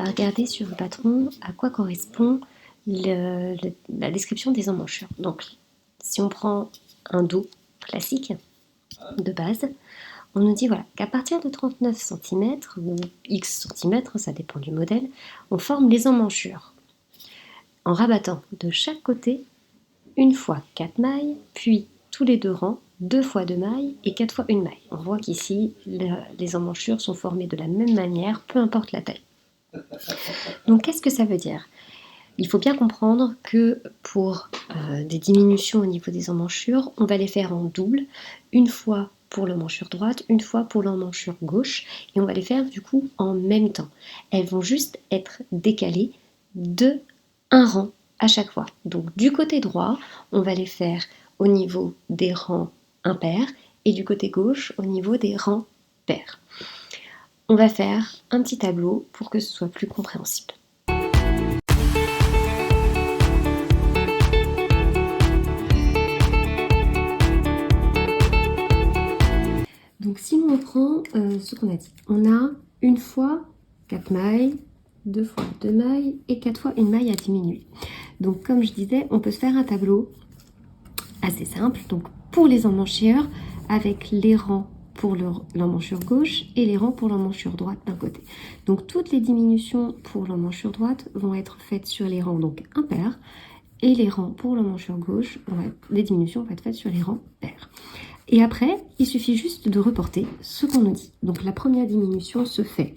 regarder sur le patron à quoi correspond la description des emmanchures. Donc, si on prend un dos classique de base, on nous dit voilà, qu'à partir de 39 cm ou X cm, ça dépend du modèle, on forme les emmanchures en rabattant de chaque côté une fois 4 mailles, puis tous les deux rangs, 2 fois 2 mailles et 4 fois 1 maille. On voit qu'ici, les emmanchures sont formées de la même manière, peu importe la taille. Donc qu'est-ce que ça veut dire? Il faut bien comprendre que pour des diminutions au niveau des emmanchures, on va les faire en double, une fois pour l'emmanchure droite, une fois pour l'emmanchure gauche, et on va les faire du coup en même temps. Elles vont juste être décalées de un rang à chaque fois. Donc du côté droit, on va les faire au niveau des rangs impairs, et du côté gauche, au niveau des rangs pairs. On va faire un petit tableau pour que ce soit plus compréhensible. Donc si on reprend ce qu'on a dit, on a une fois 4 mailles, 2 fois 2 mailles et 4 fois 1 maille à diminuer. Donc comme je disais, on peut se faire un tableau assez simple. Donc pour les emmanchures, avec les rangs pour l'emmanchure gauche et les rangs pour l'emmanchure droite d'un côté. Donc toutes les diminutions pour l'emmanchure droite vont être faites sur les rangs donc impairs, et les rangs pour l'emmanchure gauche, les diminutions vont être faites sur les rangs pairs. Et après, il suffit juste de reporter ce qu'on nous dit. Donc la première diminution se fait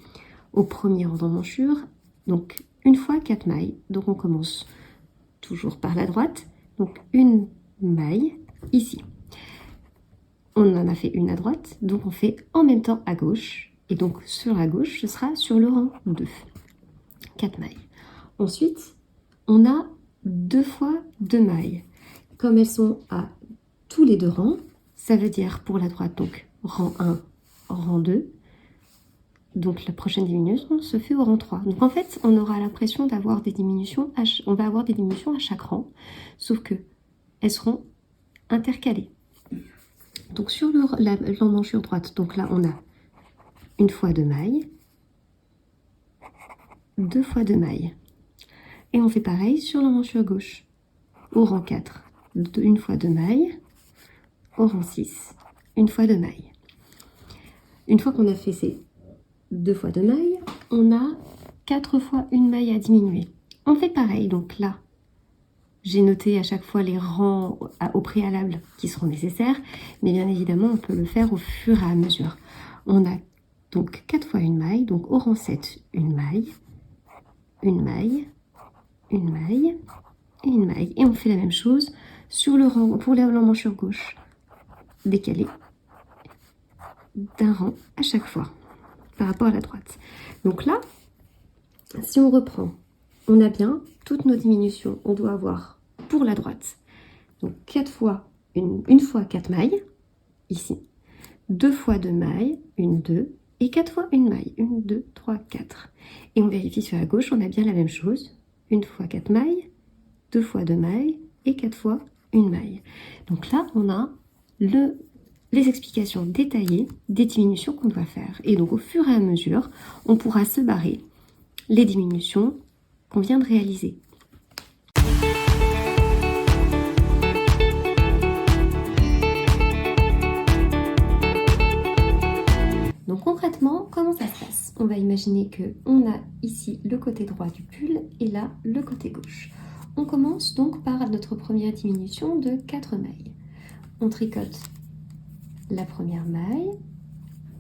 au premier rang d'emmanchure, donc une fois 4 mailles. Donc on commence toujours par la droite, donc une maille ici. On en a fait une à droite, donc on fait en même temps à gauche. Et donc sur la gauche, ce sera sur le rang 2. 4 mailles. Ensuite, on a 2 fois 2 mailles. Comme elles sont à tous les deux rangs, ça veut dire pour la droite, donc rang 1, rang 2. Donc la prochaine diminution se fait au rang 3. Donc en fait, on aura l'impression d'avoir des diminutions, on va avoir des diminutions à chaque rang, sauf que elles seront intercalées. Donc sur l'emmanchure droite, donc là on a une fois 2 mailles, 2 fois 2 mailles. Et on fait pareil sur l'emmanchure gauche. Au rang 4, une fois 2 mailles. Au rang 6, une fois 2 mailles. Une fois qu'on a fait ces 2 fois 2 mailles, on a 4 fois 1 maille à diminuer. On fait pareil, donc là, j'ai noté à chaque fois les rangs au préalable qui seront nécessaires, mais bien évidemment, on peut le faire au fur et à mesure. On a donc 4 fois 1 maille, donc au rang 7, 1 maille, 1 maille, 1 maille et 1 maille. Et on fait la même chose sur le rang, pour l'emmanchure gauche, décalé d'un rang à chaque fois par rapport à la droite. Donc là, si on reprend, on a bien toutes nos diminutions. On doit avoir pour la droite, donc 4 fois une fois 4 mailles, ici, 2 fois 2 mailles, 1, 2, et 4 fois 1 maille, 1, 2, 3, 4. Et on vérifie sur la gauche, on a bien la même chose, 1 fois 4 mailles, 2 fois 2 mailles, et 4 fois 1 maille. Donc là, on a les explications détaillées des diminutions qu'on doit faire. Et donc au fur et à mesure, on pourra se barrer les diminutions qu'on vient de réaliser. Donc concrètement, comment ça se passe? On va imaginer qu'on a ici le côté droit du pull et là le côté gauche. On commence donc par notre première diminution de 4 mailles. On tricote la première maille,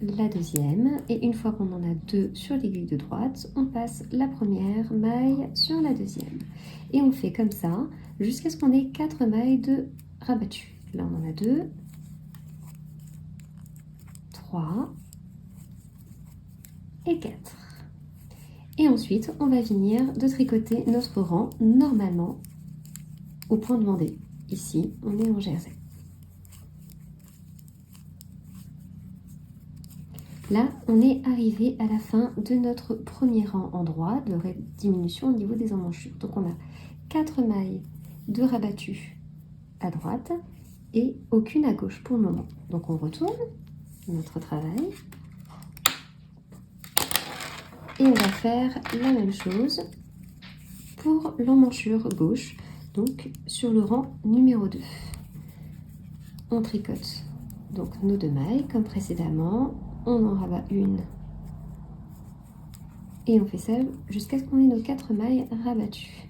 la deuxième, et une fois qu'on en a 2 sur l'aiguille de droite, on passe la première maille sur la deuxième. Et on fait comme ça jusqu'à ce qu'on ait 4 mailles de rabattu. Là on en a 2, 3 et 4. Et ensuite on va venir de tricoter notre rang normalement au point demandé. Ici on est en jersey. Là, on est arrivé à la fin de notre premier rang en droit de diminution au niveau des emmanchures. Donc on a 4 mailles de rabattu à droite et aucune à gauche pour le moment. Donc on retourne notre travail Et on va faire la même chose pour l'emmanchure gauche, donc sur le rang numéro 2. On tricote donc nos 2 mailles comme précédemment, on en rabat une et on fait ça jusqu'à ce qu'on ait nos 4 mailles rabattues.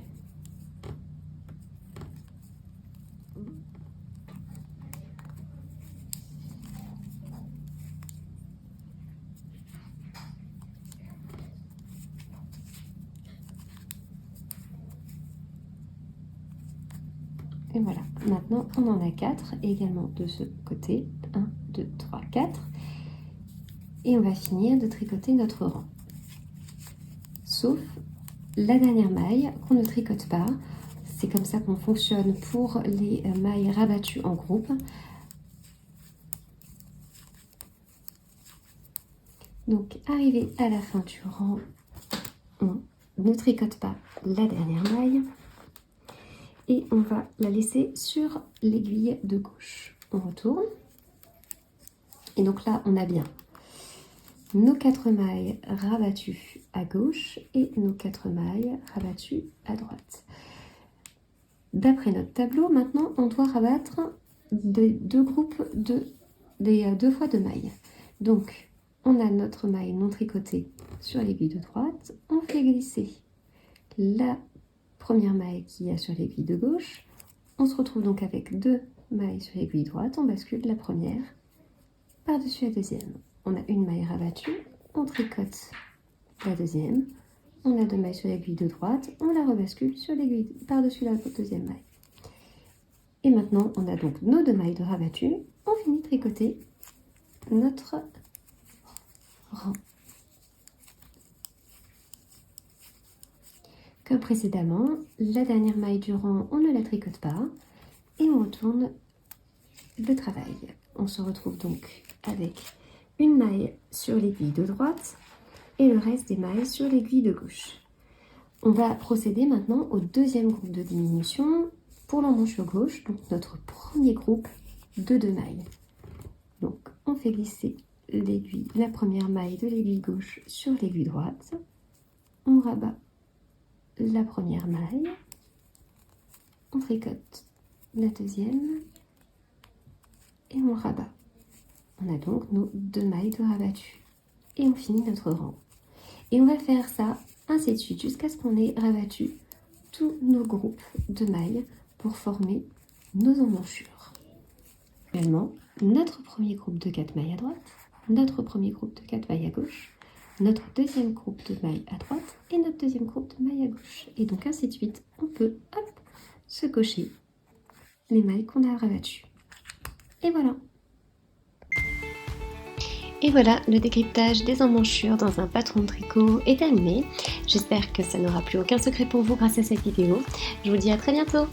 Et voilà, maintenant on en a 4 également de ce côté. 1, 2, 3, 4. Et on va finir de tricoter notre rang. Sauf la dernière maille qu'on ne tricote pas. C'est comme ça qu'on fonctionne pour les mailles rabattues en groupe. Donc arrivé à la fin du rang, on ne tricote pas la dernière maille. Et on va la laisser sur l'aiguille de gauche. On retourne. Et donc là, on a bien nos 4 mailles rabattues à gauche et nos 4 mailles rabattues à droite. D'après notre tableau, maintenant, on doit rabattre des 2 groupes des 2 fois 2 mailles. Donc, on a notre maille non tricotée sur l'aiguille de droite. On fait glisser la première maille qu'il y a sur l'aiguille de gauche. On se retrouve donc avec 2 mailles sur l'aiguille droite. On bascule la première par-dessus la deuxième. On a une maille rabattue, on tricote la deuxième. On a 2 mailles sur l'aiguille de droite, on la rebascule sur l'aiguille par-dessus la deuxième maille. Et maintenant, on a donc nos 2 mailles de rabattu. On finit de tricoter notre rang. Comme précédemment, la dernière maille du rang, on ne la tricote pas et on retourne le travail. On se retrouve donc avec une maille sur l'aiguille de droite et le reste des mailles sur l'aiguille de gauche. On va procéder maintenant au deuxième groupe de diminution pour l'emmanchure gauche, donc notre premier groupe de 2 mailles. Donc on fait glisser la première maille de l'aiguille gauche sur l'aiguille droite, on rabat la première maille, on tricote la deuxième et on rabat. On a donc nos 2 mailles de rabattu et on finit notre rang. Et on va faire ça ainsi de suite jusqu'à ce qu'on ait rabattu tous nos groupes de mailles pour former nos emmanchures. Également, notre premier groupe de 4 mailles à droite, notre premier groupe de 4 mailles à gauche, notre deuxième groupe de mailles à droite et notre deuxième groupe de mailles à gauche. Et donc ainsi de suite, on peut se cocher les mailles qu'on a rabattues. Et voilà. Et voilà, le décryptage des emmanchures dans un patron de tricot est terminé. J'espère que ça n'aura plus aucun secret pour vous grâce à cette vidéo. Je vous dis à très bientôt.